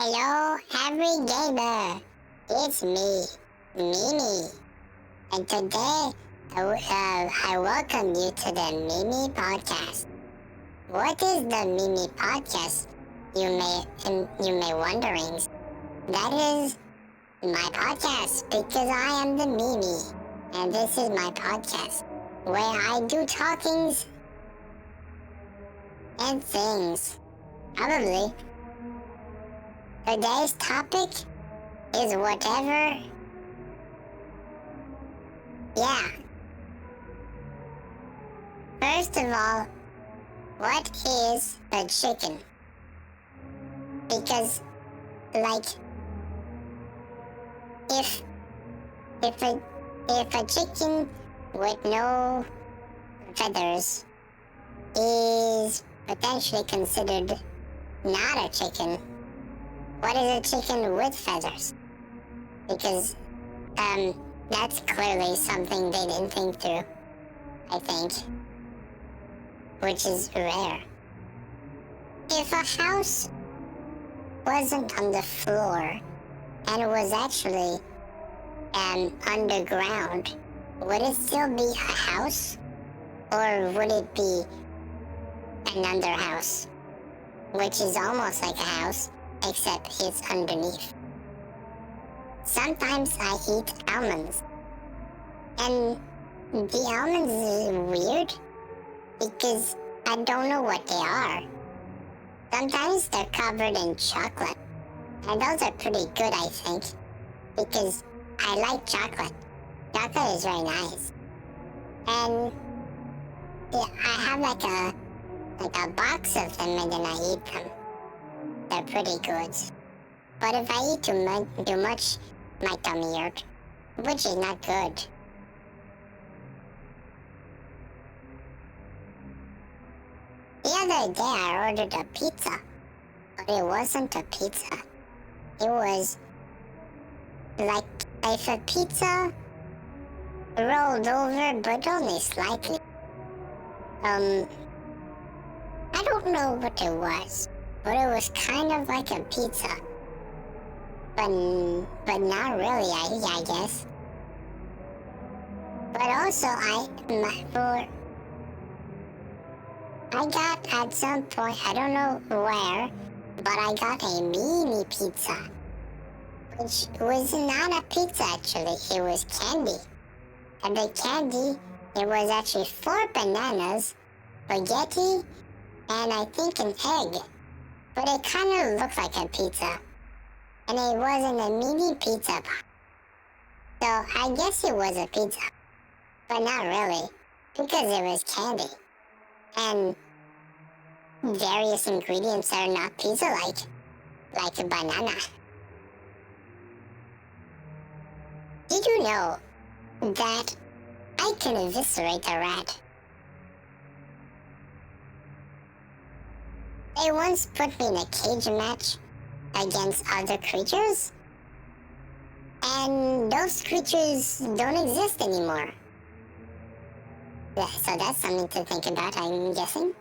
Hello, every gamer. It's me, Mimi. And today, I welcome you to the Mimi Podcast. What is the Mimi Podcast? You may wondering. That is my podcast because I am the Mimi, and this is my podcast where I do talkings and things. Probably. Today's topic is whatever. Yeah. First of all, what is a chicken? Because, like, if a chicken with no feathers is potentially considered not a chicken, what is a chicken with feathers? Because that's clearly something they didn't think through, I think, which is rare. If a house wasn't on the floor and was actually underground, would it still be a house? Or would it be another house, which is almost like a house, except it's underneath? Sometimes I eat almonds, and the almonds is weird because I don't know what they are. Sometimes they're covered in chocolate, and those are pretty good, I think, because I like chocolate. Chocolate is very nice, and yeah, I have like a box of them, and then I eat them. They're pretty good. But if I eat too much, my tummy hurt, which is not good. The other day I ordered a pizza, but it wasn't a pizza. It was like if a pizza rolled over, but only slightly. I don't know what it was, but it was kind of like a pizza. But not really, I guess. But also, I got at some point, I don't know where, but I got a mini pizza, which was not a pizza actually, it was candy. And the candy, it was actually 4 bananas, spaghetti, and I think an egg. But it kind of looked like a pizza. And it wasn't a mini pizza box. So I guess it was a pizza. But not really. Because it was candy. And various ingredients are not pizza-like. Like a banana. Did you know that I can eviscerate a rat? They once put me in a cage match against other creatures, and those creatures don't exist anymore. Yeah, so that's something to think about, I'm guessing.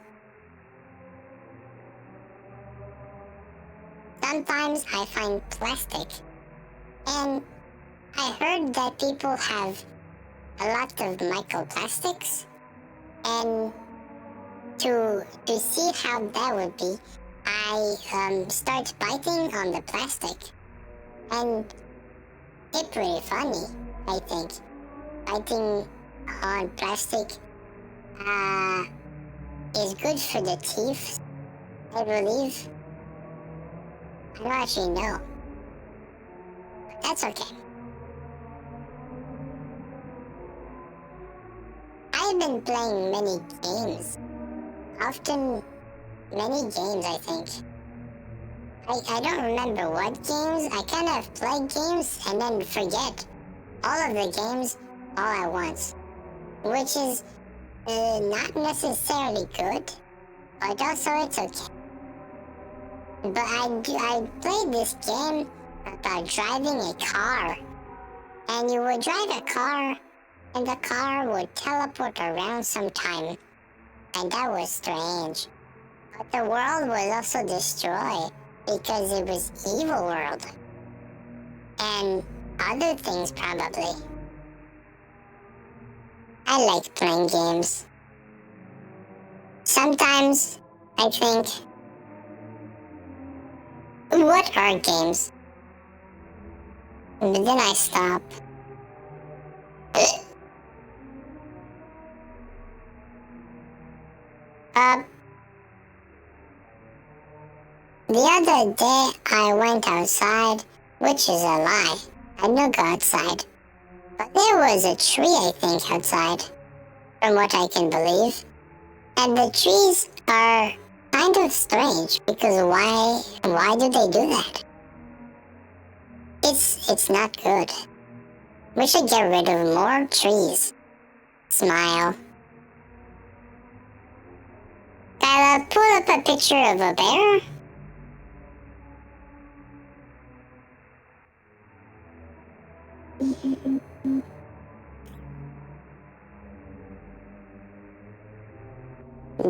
Sometimes I find plastic, and I heard that people have a lot of microplastics, and to see how that would be, I start biting on the plastic, and it's pretty funny, I think. Biting on plastic is good for the teeth, I believe. I don't actually know, but that's okay. I've been playing many games, often many games, I think. I don't remember what games. I kind of play games and then forget all of the games all at once, which is not necessarily good, but also it's okay. But I played this game about driving a car, and you would drive a car, and the car would teleport around sometime, and that was strange. But the world was also destroyed because it was evil world. And other things probably. I like playing games. Sometimes I think, what are games? But then I stop. The other day I went outside, which is a lie. I don't go outside. But there was a tree, I think, outside, from what I can believe. And the trees are kind of strange, because why do they do that? It's not good. We should get rid of more trees. Smile. I'll pull up a picture of a bear.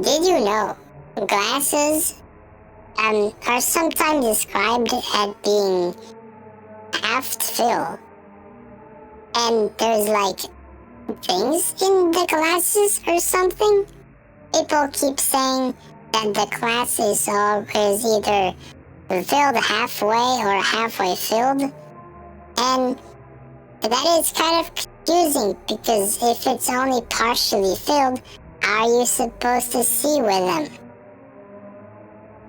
Did you know glasses are sometimes described as being half filled? And there's like things in the glasses or something? People keep saying that the glass is always either filled halfway or halfway filled. And that is kind of confusing, because if it's only partially filled, how are you supposed to see with them?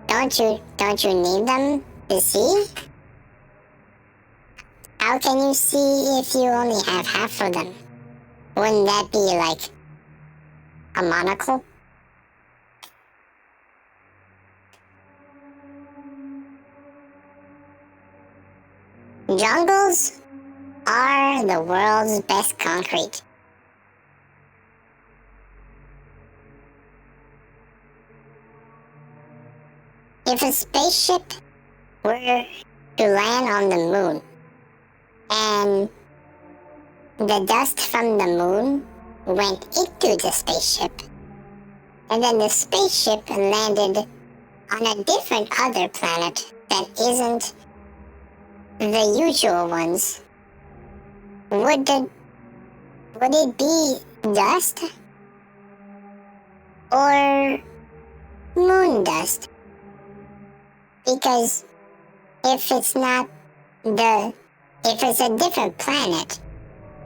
Don't you need them to see? How can you see if you only have half of them? Wouldn't that be like a monocle? Jungles are the world's best concrete. If a spaceship were to land on the moon, and the dust from the moon went into the spaceship, and then the spaceship landed on a different other planet that isn't the usual ones, would it be dust or moon dust? Because if it's a different planet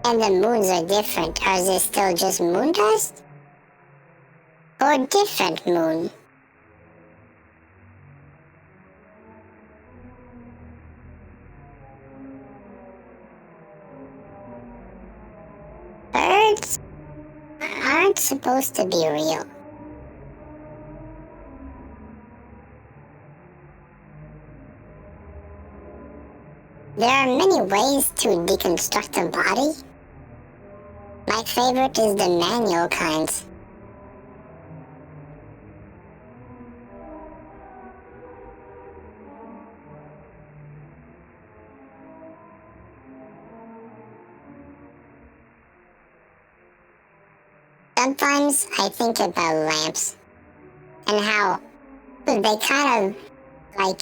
and the moons are different, is it still just moon dust? Or different moon? Birds aren't supposed to be real. There are many ways to deconstruct a body. My favorite is the manual kinds. Sometimes I think about lamps and how they kind of like,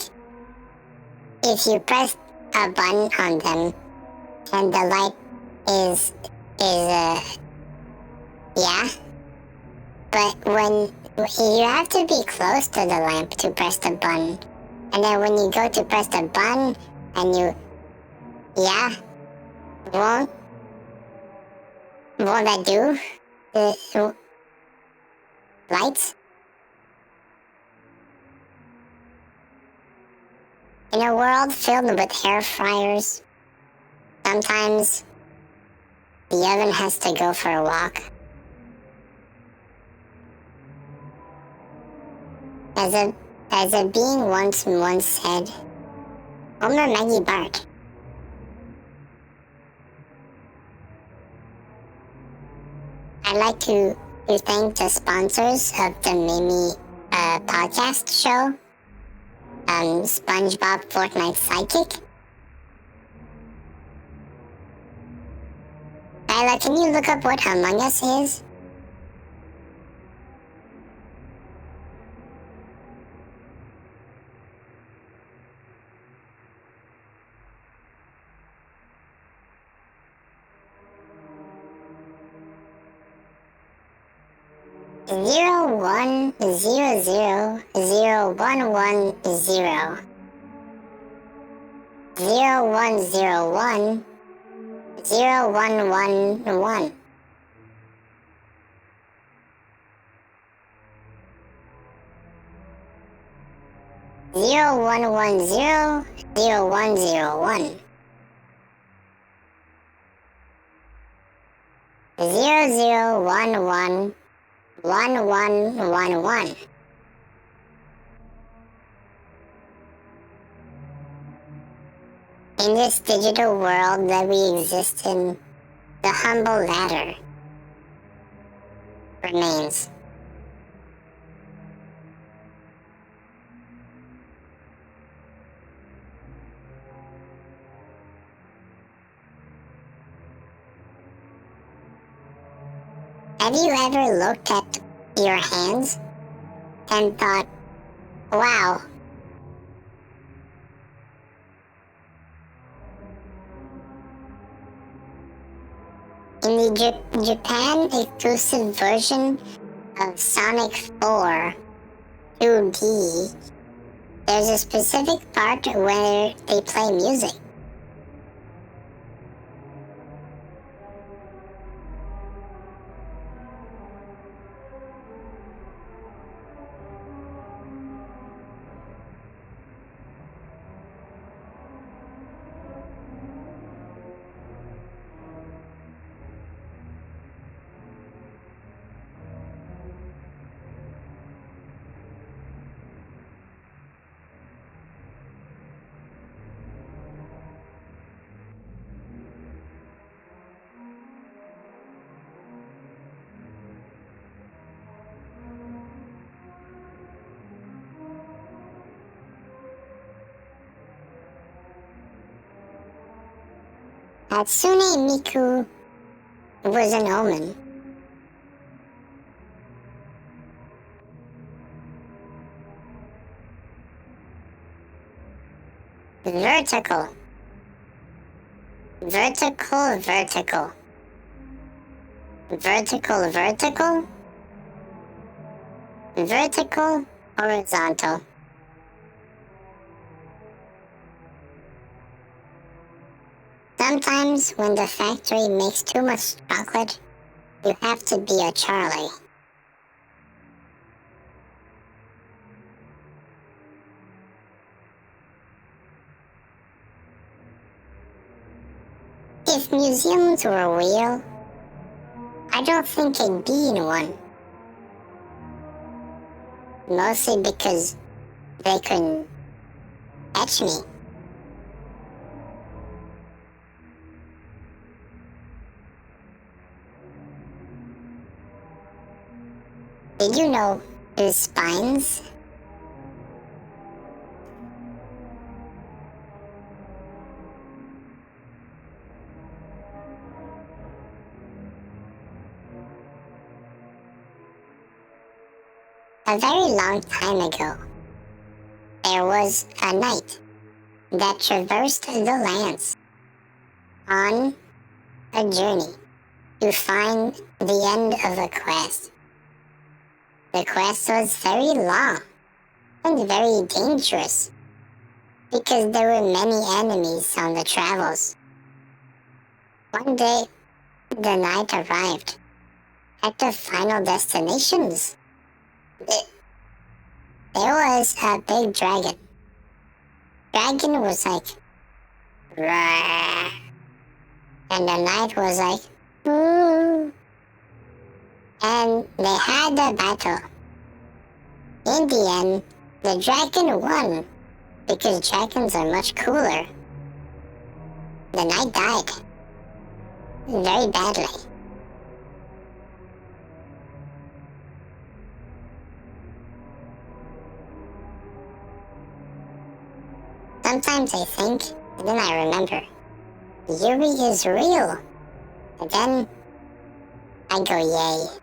if you press a button on them and the light is yeah, but when you have to be close to the lamp to press the button, and then when you go to press the button and you won't that do the lights? In a world filled with hair fryers, sometimes the oven has to go for a walk. As a being once said, Homer Maggie Bart. I'd like to thank the sponsors of the Mimi podcast show. SpongeBob Fortnite Psychic. Lila, can you look up what Among Us is? 010001110 0101 0111 0110 0101 0011 1111. In this digital world that we exist in, the humble ladder remains. Have you ever looked at your hands and thought, wow, in the Japan exclusive version of Sonic 4 2D, there's a specific part where they play music. Hatsune Miku was an omen. Vertical. Vertical, vertical. Vertical, vertical. Vertical, horizontal. Sometimes when the factory makes too much chocolate, you have to be a Charlie. If museums were real, I don't think I'd be in one. Mostly because they couldn't catch me. Did you know there's spines? A very long time ago, there was a knight that traversed the lands on a journey to find the end of a quest. The quest was very long and very dangerous because there were many enemies on the travels. One day, the knight arrived at the final destinations. There was a big dragon. Dragon was like, "Roar," and the knight was like, "Ooh." And they had a battle. In the end, the dragon won because dragons are much cooler. The knight died very badly. Sometimes I think, and then I remember, Yuri is real. And then I go, yay.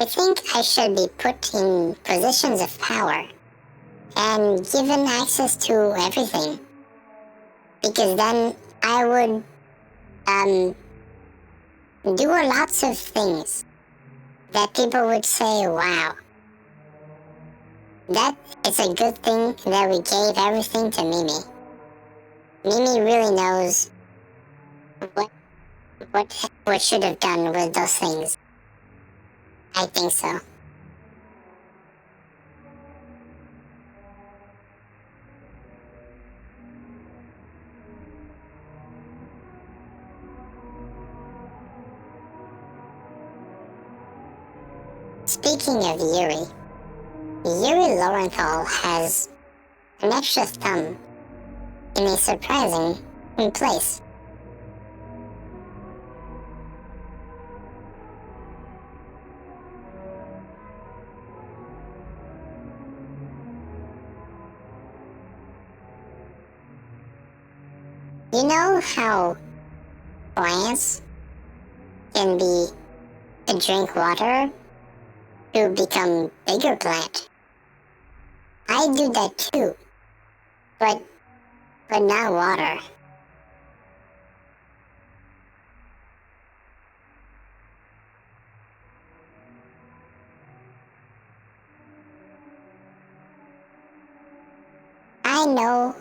I think I should be put in positions of power and given access to everything. Because then I would do lots of things that people would say, wow, that is a good thing that we gave everything to Mimi. Mimi really knows what should have done with those things. I think so. Speaking of Yuri Lowenthal has an extra thumb in a surprising place. You know how plants can be a drink water to become bigger plant? I do that too, but not water. I know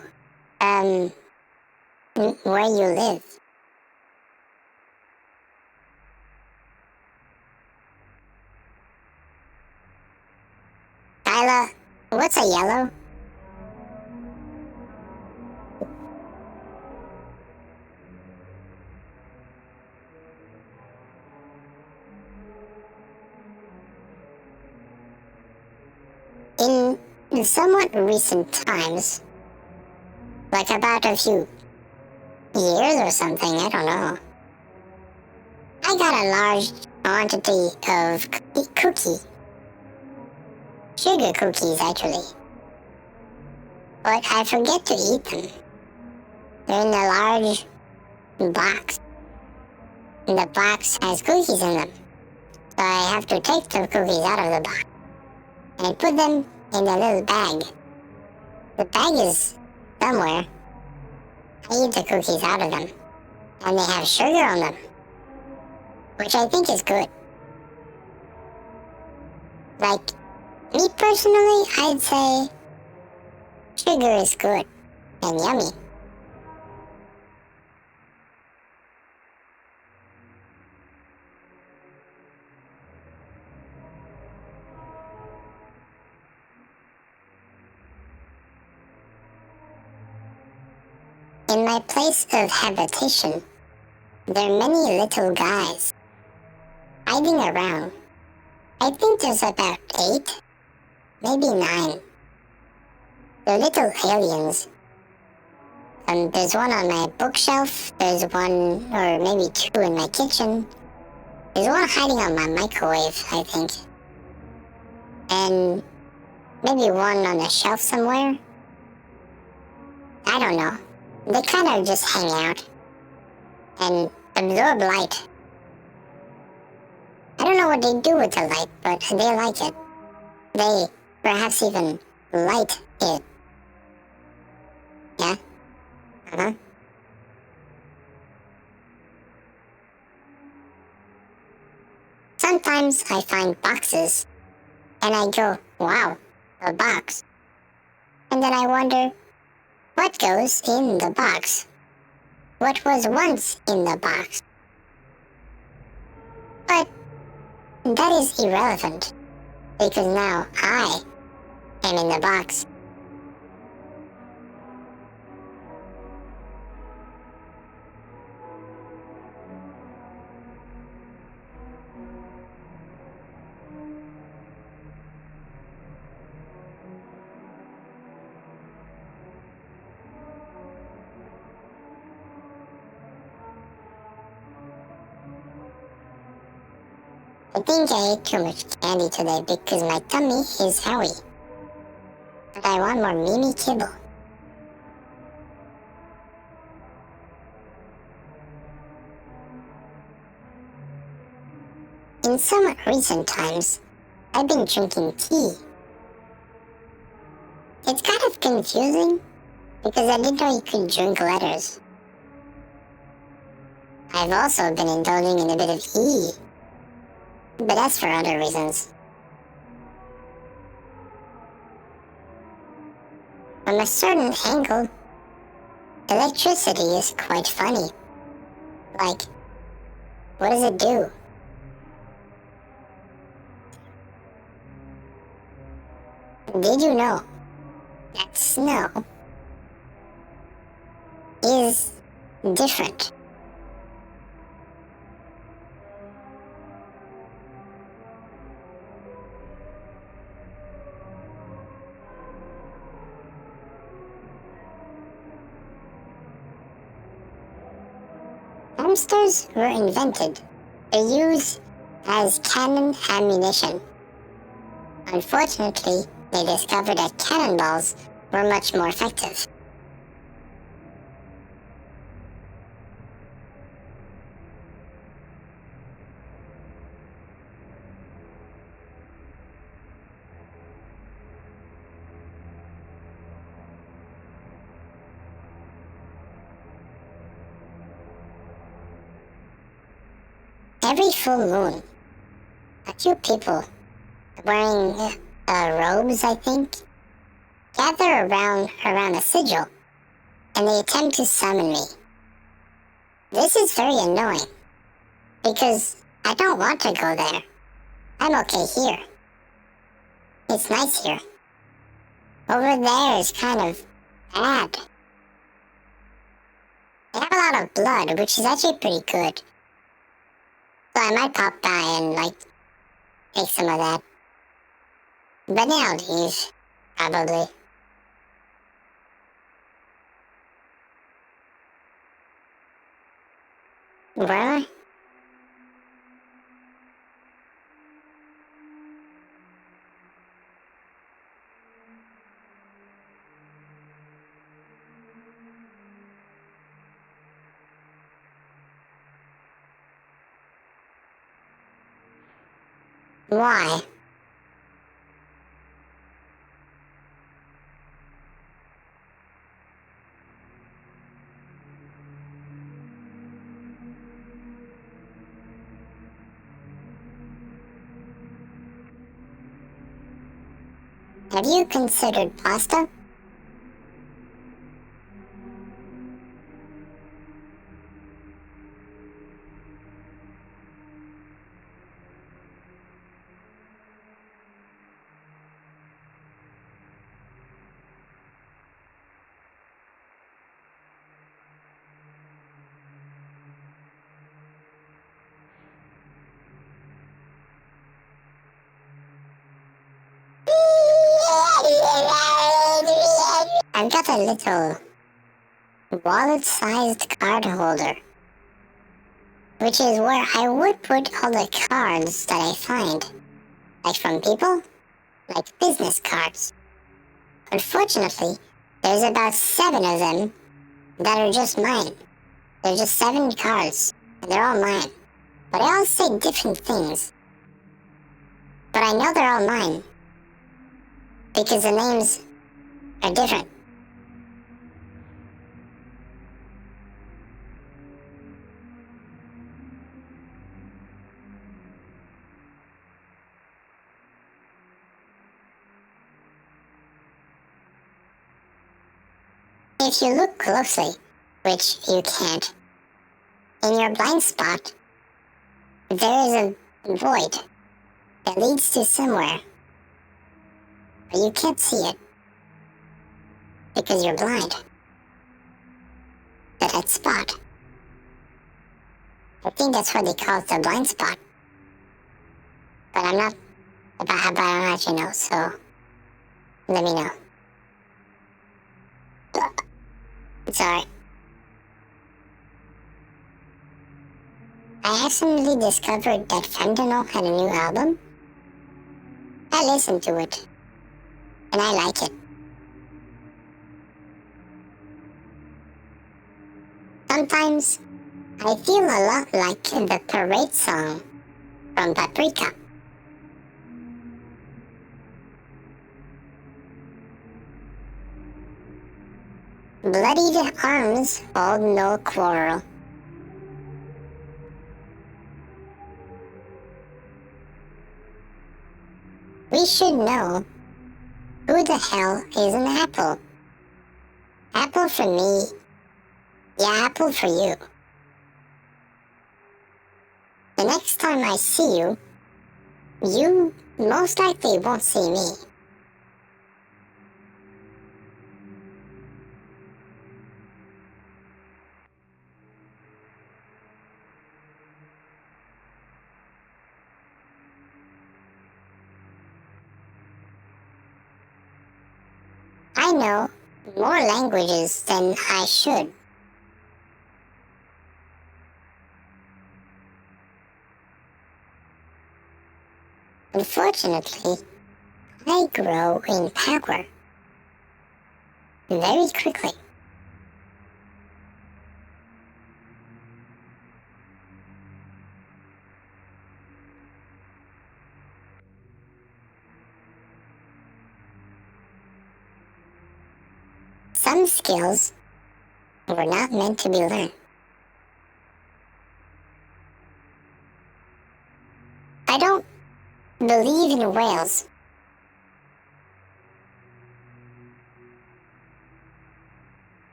where you live. Kyla, what's a yellow? In somewhat recent times, like about a few years or something, I don't know, I got a large quantity of sugar cookies actually, but I forget to eat them. They're in a large box, and the box has cookies in them, so I have to take the cookies out of the box and put them in a little bag. The bag is somewhere. I eat the cookies out of them, and they have sugar on them, which I think is good. Like, me personally, I'd say sugar is good and yummy. In my place of habitation, there are many little guys hiding around. I think there's about 8, maybe 9. They're little aliens. There's one on my bookshelf, there's one or maybe 2 in my kitchen. There's one hiding on my microwave, I think. And maybe one on a shelf somewhere. I don't know. They kind of just hang out and absorb light. I don't know what they do with the light, but they like it. They perhaps even light it. Yeah? Uh-huh. Sometimes I find boxes and I go, wow, a box. And then I wonder, what goes in the box? What was once in the box? But that is irrelevant, because now I am in the box. I think I ate too much candy today because my tummy is howy. But I want more Mimi kibble. In somewhat recent times, I've been drinking tea. It's kind of confusing because I didn't know you could drink letters. I've also been indulging in a bit of E, but that's for other reasons. From a certain angle, electricity is quite funny. Like, what does it do? Did you know that snow is different? Hamsters were invented to use as cannon ammunition. Unfortunately, they discovered that cannonballs were much more effective. Every full moon, a few people wearing robes, I think, gather around a sigil, and they attempt to summon me. This is very annoying, because I don't want to go there. I'm okay here. It's nice here. Over there is kind of bad. They have a lot of blood, which is actually pretty good. So I might pop by and, take some of that. But then I'll leave, probably. Where am I? Why? Have you considered pasta? I've got a little wallet-sized card holder, which is where I would put all the cards that I find, like from people, like business cards. Unfortunately, there's about 7 of them that are just mine. They're just 7 cards, and they're all mine. But they all say different things. But I know they're all mine, because the names are different. If you look closely, which you can't, in your blind spot, there is a void that leads to somewhere, but you can't see it because you're blind to that spot. I think that's what they call it, the blind spot. But I'm not, but I don't actually know, so let me know. Sorry. I accidentally discovered that Fentanyl had a new album. I listened to it, and I like it. Sometimes, I feel a lot like the parade song from Paprika. Bloodied arms hold no quarrel. We should know who the hell is an apple. Apple for me, yeah, apple for you. The next time I see you, you most likely won't see me. I know more languages than I should. Unfortunately, I grow in power very quickly. Some skills were not meant to be learned. I don't believe in whales.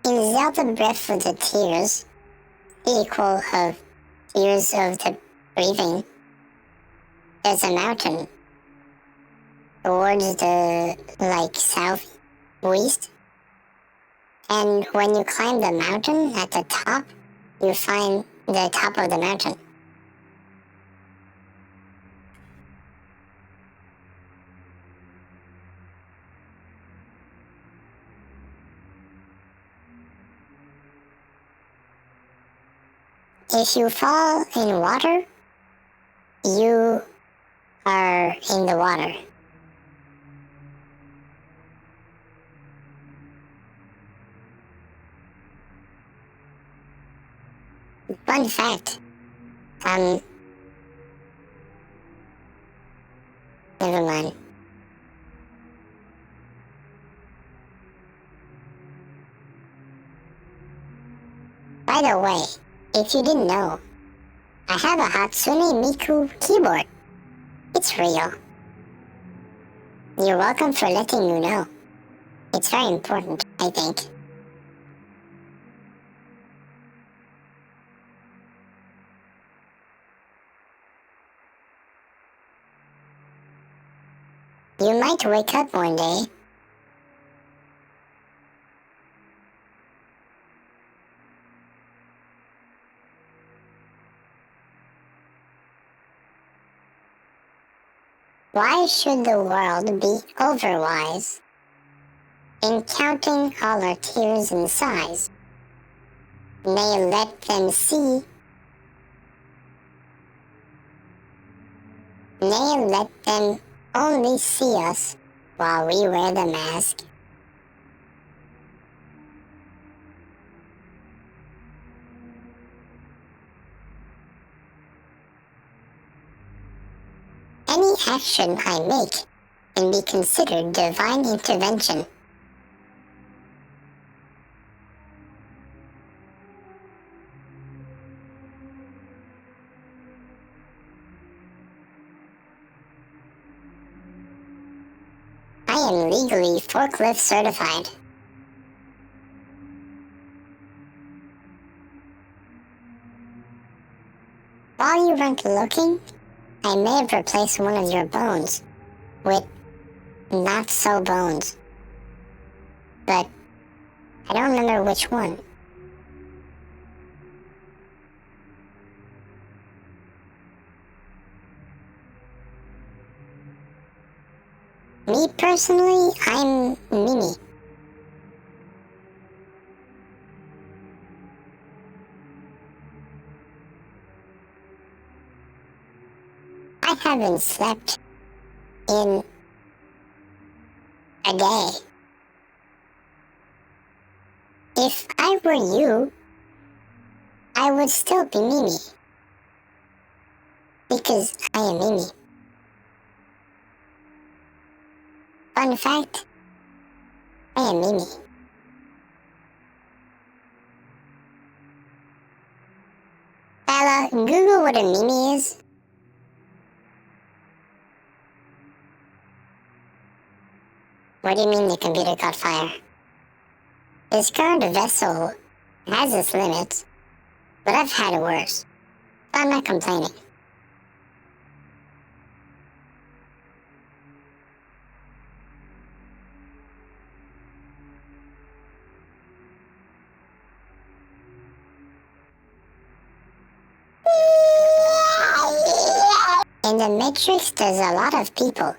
In Zelda Breath of the Tears, sequel of Tears of the Breathing, there's a mountain towards the, southeast. And when you climb the mountain at the top, you find the top of the mountain. If you fall in water, you are in the water. Fun fact, never mind. By the way, if you didn't know, I have a Hatsune Miku keyboard. It's real. You're welcome for letting me know. It's very important, I think. You might wake up one day why should the world be overwise in counting all our tears and sighs? Nay, let them see. Nay, let them only see us while we wear the mask. Any action I make can be considered divine intervention. I am legally forklift certified. While you weren't looking, I may have replaced one of your bones with not-so bones. But I don't remember which one. Me personally, I'm Mimi. I haven't slept in a day. If I were you, I would still be Mimi. Because I am Mimi. Fun fact, I am Mimi. Ella, Google what a Mimi is. What do you mean the computer caught fire? This current vessel has its limits, but I've had it worse. So I'm not complaining. In the Matrix, there's a lot of people.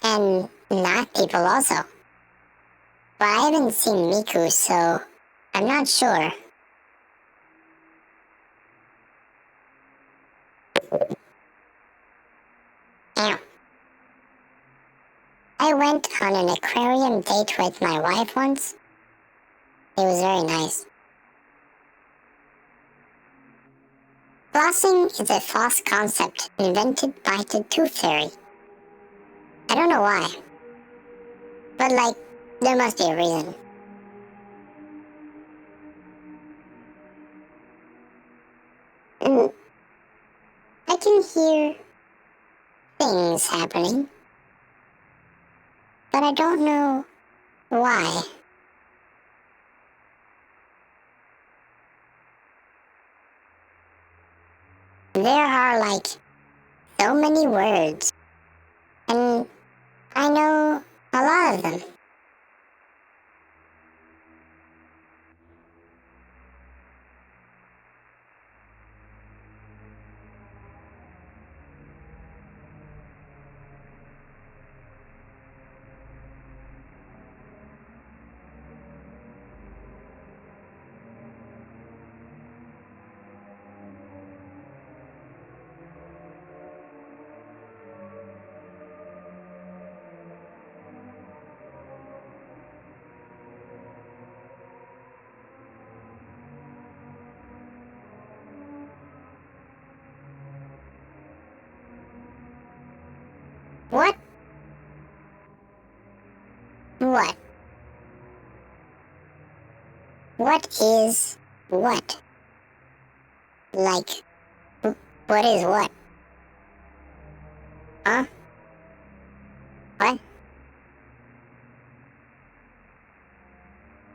And not people also. But I haven't seen Miku, so I'm not sure. Ow. I went on an aquarium date with my wife once. It was very nice. Flossing is a false concept invented by the Tooth Fairy. I don't know why. But there must be a reason. I can hear things happening, but I don't know why. There are so many words, and I know a lot of them. What? What? What is what? What is what? Huh? What?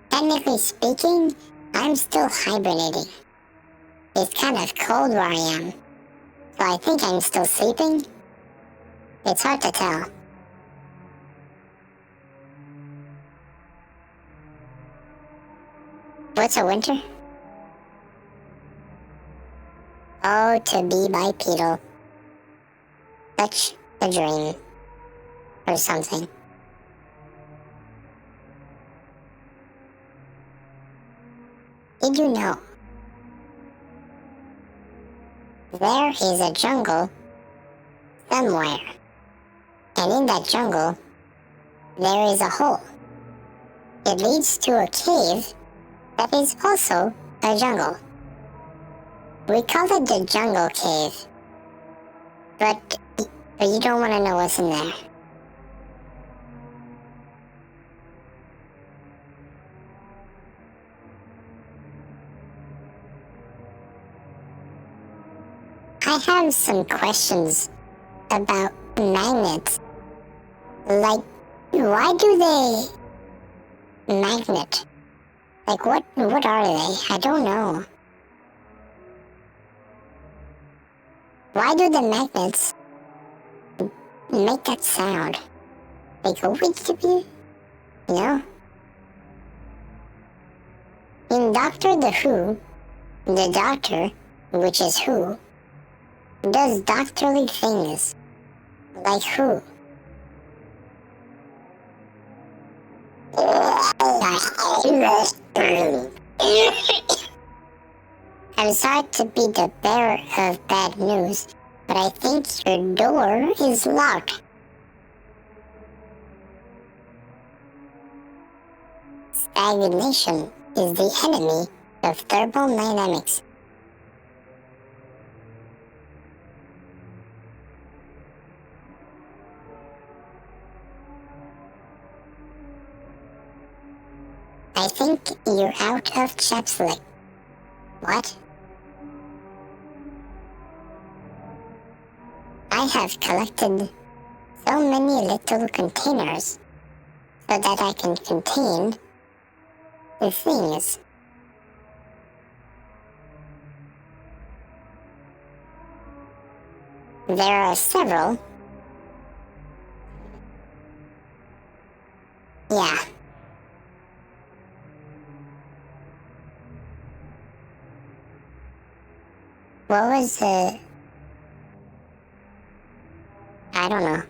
Technically speaking, I'm still hibernating. It's kind of cold where I am, so I think I'm still sleeping. It's hard to tell. What's a winter? Oh, to be bipedal. Such a dream. Or something. Did you know? There is a jungle somewhere. And in that jungle, there is a hole. It leads to a cave that is also a jungle. We call it the Jungle Cave. But you don't want to know what's in there. I have some questions about magnets. Why do they magnet? What are they? I don't know. Why do the magnets make that sound? They go, you know? In Doctor the Who, the Doctor, which is Who, does doctorly things. Like who? I'm sorry to be the bearer of bad news, but I think your door is locked. Stagnation is the enemy of thermodynamics. I think you're out of chapstick. What? I have collected so many little containers so that I can contain the things. There are several. Yeah. What was the... I don't know.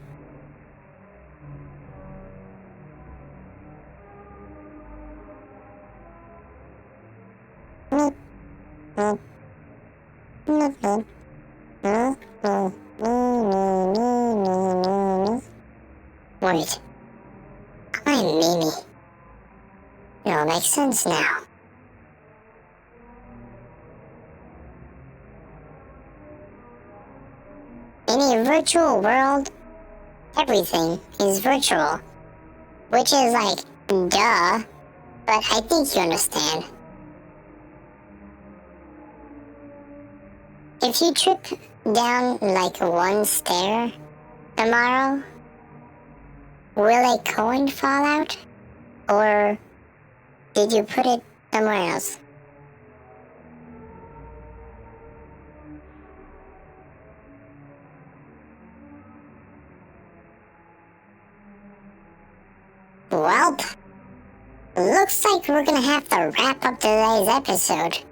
Wait. I'm Mimi. It all makes sense now. In a virtual world, everything is virtual. Which is like, duh. But I think you understand. If you trip down like one stair tomorrow, will a coin fall out? Or did you put it somewhere else? Welp, looks like we're gonna have to wrap up today's episode.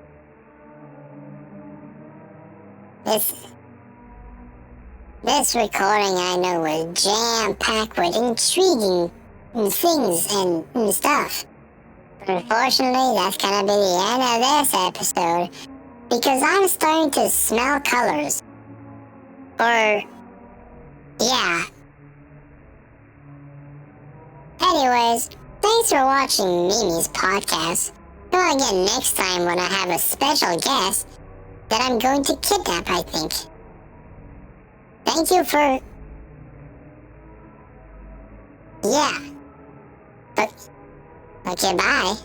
This recording, I know, was jam-packed with intriguing things and stuff. Unfortunately, that's gonna be the end of this episode, because I'm starting to smell colors. Or, yeah. Anyways, thanks for watching Mimi's podcast. Come again next time when I have a special guest that I'm going to kidnap, I think. Thank you for... Yeah. Okay, bye.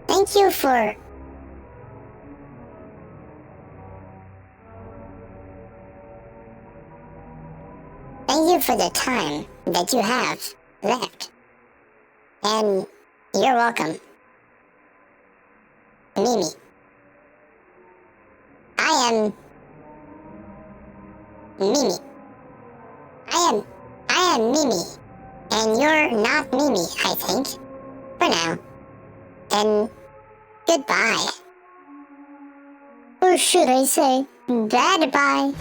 Thank you for... Thank you for the time that you have left. And you're welcome. Mimi. I am Mimi. I am Mimi. And you're not Mimi, I think. For now. And goodbye. Or should I say, bye-bye.